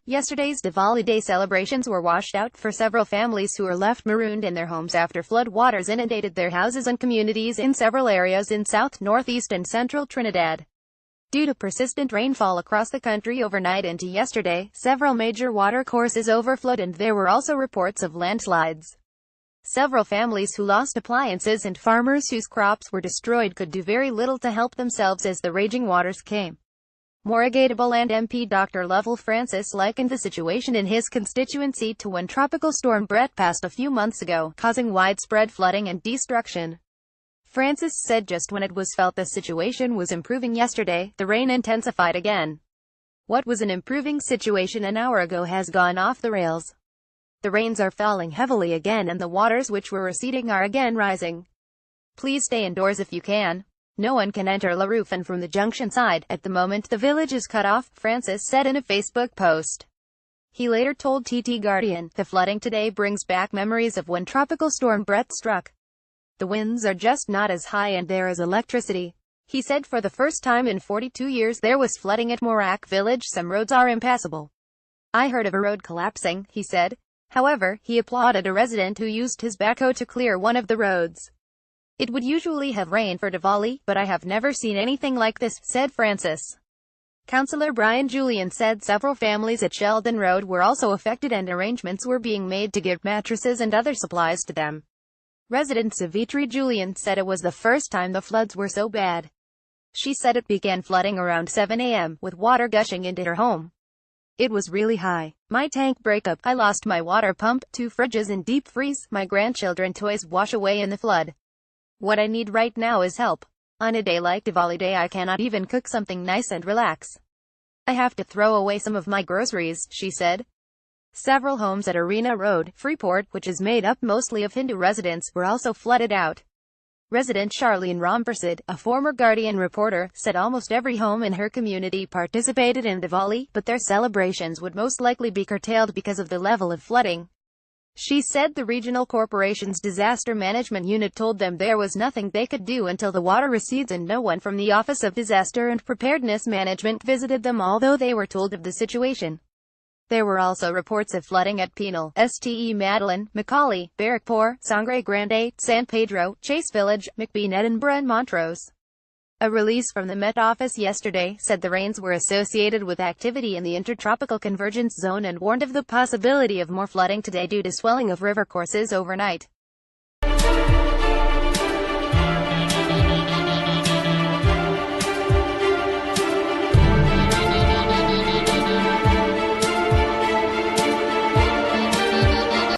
Yesterday's Diwali Day celebrations were washed out for several families who were left marooned in their homes after flood waters inundated their houses and communities in several areas in south, northeast and central Trinidad. Due to persistent rainfall across the country overnight into yesterday, several major watercourses overflowed and there were also reports of landslides. Several families who lost appliances and farmers whose crops were destroyed could do very little to help themselves as the raging waters came. Moragatable MP Dr. Lovell Francis likened the situation in his constituency to when Tropical Storm Brett passed a few months ago, causing widespread flooding and destruction. Francis said just when it was felt the situation was improving yesterday, the rain intensified again. What was an improving situation an hour ago has gone off the rails. The rains are falling heavily again and the waters which were receding are again rising. Please stay indoors if you can. No one can enter La Roufan from the junction side. At the moment the village is cut off, Francis said in a Facebook post. He later told TT Guardian, the flooding today brings back memories of when Tropical Storm Brett struck. The winds are just not as high and there is electricity. He said for the first time in 42 years there was flooding at Morak village. Some roads are impassable. I heard of a road collapsing, he said. However, he applauded a resident who used his backhoe to clear one of the roads. It would usually have rained for Diwali, but I have never seen anything like this, said Francis. Councillor Brian Julian said several families at Sheldon Road were also affected and arrangements were being made to give mattresses and other supplies to them. Resident Savitri Julian said it was the first time the floods were so bad. She said it began flooding around 7 a.m., with water gushing into her home. It was really high. My tank break up, I lost my water pump, 2 fridges and deep freeze, my grandchildren toys wash away in the flood. What I need right now is help. On a day like Diwali Day I cannot even cook something nice and relax. I have to throw away some of my groceries, she said. Several homes at Arena Road, Freeport, which is made up mostly of Hindu residents, were also flooded out. Resident Charlene Rompersid, a former Guardian reporter, said almost every home in her community participated in Diwali, but their celebrations would most likely be curtailed because of the level of flooding. She said the regional corporation's disaster management unit told them there was nothing they could do until the water recedes and no one from the Office of Disaster and Preparedness Management visited them although they were told of the situation. There were also reports of flooding at Penal, Ste Madeline, Macaulay, Barrackpore, Sangre Grande, San Pedro, Chase Village, McBean, Edinburgh and Montrose. A release from the Met Office yesterday said the rains were associated with activity in the Intertropical Convergence Zone and warned of the possibility of more flooding today due to swelling of river courses overnight.